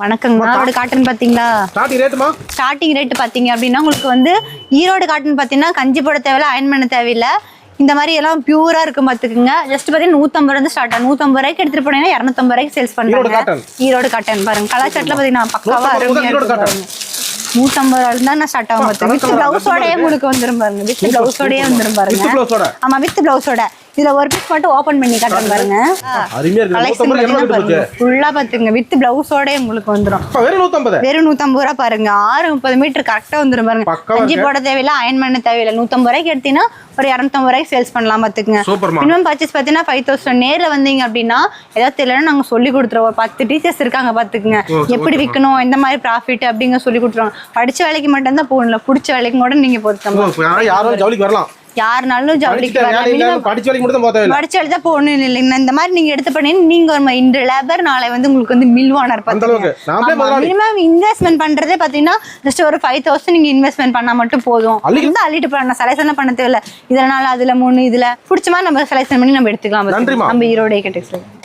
வணக்கங்க. ஈரோடு காட்டன் பாத்தீங்களா? Starting rate பாத்தீங்க அப்படின்னா உங்களுக்கு வந்து ஈரோடு காட்டன் பாத்தீங்கன்னா கஞ்சி போட தேவையில்ல, அயன் பண்ண தேவையில்ல. இந்த மாதிரி எல்லாம் பியூரா இருக்கும் பாத்துக்குங்க. ஜஸ்ட் பாத்தீங்கன்னா 150 இருந்து ஸ்டார்ட் ஆகும். 150 ரூபாய்க்கு எடுத்துட்டு போனீங்கன்னா 250 ரூபாய்க்கு சேல்ஸ் பண்றாங்க. ஈரோடு காட்டன் பாருங்க. கலாச்சாரத்துல பாத்தீங்கன்னா பக்காவா அருமையா இருக்கு. 150 ரூபாய் தான் நான் ஸ்டார்ட் ஆகும் பாத்துங்க. வித் பிளவுஸோடயே உங்களுக்கு வந்துரும் பாருங்க. வித் பிளவுஸோடயே வந்துரும் பாருங்க. ஆமா, வித் பிளவுஸோட. இதுல ஒரு பீஸ் மட்டும் ஓபன் பண்ணி காட்டுறேன் பாருங்க. ஃபுல்லா பாத்துங்க. வித் பிளவுஸோட உங்களுக்கு வந்துரும். வெறும் 150 ரூபாய் பாருங்க. 630 மீட்டர் கரெக்டா வந்துரும் பாருங்க. கஞ்சி போட தேவையில்ல, அயன் பண்ண தேவையில்ல. 150 ரூபாய்க்கு எடுத்தீங்கன்னா ஒரு 250 ரூபாய்க்கு சேல்ஸ் பண்ணலாம் பாத்துக்குங்க. மினிமம் பர்ச்சேஸ் பாத்தீங்கன்னா 5000. நேர்ல வந்தீங்க அப்படின்னா ஏதாவது தெரியலன்னா நாங்க சொல்லி கொடுத்துருவோம். ஒரு 10 டீச்சர்ஸ் இருக்காங்க பாத்துக்குங்க. எப்படி விற்கணும், எந்த மாதிரி ப்ராஃபிட் அப்படிங்க சொல்லி கொடுத்துருவாங்க. படிச்ச வேலைக்கு மட்டும் தான் போகணும், பிடிச்ச வேலைக்கு கூட நீங்க போறோம். யாருனாலும் ஜவுளிக்கு படிச்ச வேலை தான் போகணும் இல்லைங்க. இந்த மாதிரி நீங்க எடுத்து பண்ணி நீங்க ஒரு இன்று லேபர் நாளை வந்து உங்களுக்கு வந்து மில் ஓனர் மினிமம் இன்வெஸ்ட்மெண்ட் பண்றதே பாத்தீங்கன்னா ஜஸ்ட் ஒரு 5000 நீங்க இன்வெஸ்ட்மெண்ட் பண்ணா மட்டும் போதும். அள்ளிட்டு போறோம். செலக்ஷன் பண்ண தேவையில்ல. இதனால அதுல 3 இதுல பிடிச்ச மாதிரி நம்ம செலக்ஷன் பண்ணி நம்ம எடுத்துக்கலாம். நம்ம ஈரோடு டெக்ஸ்டைல்ஸ்.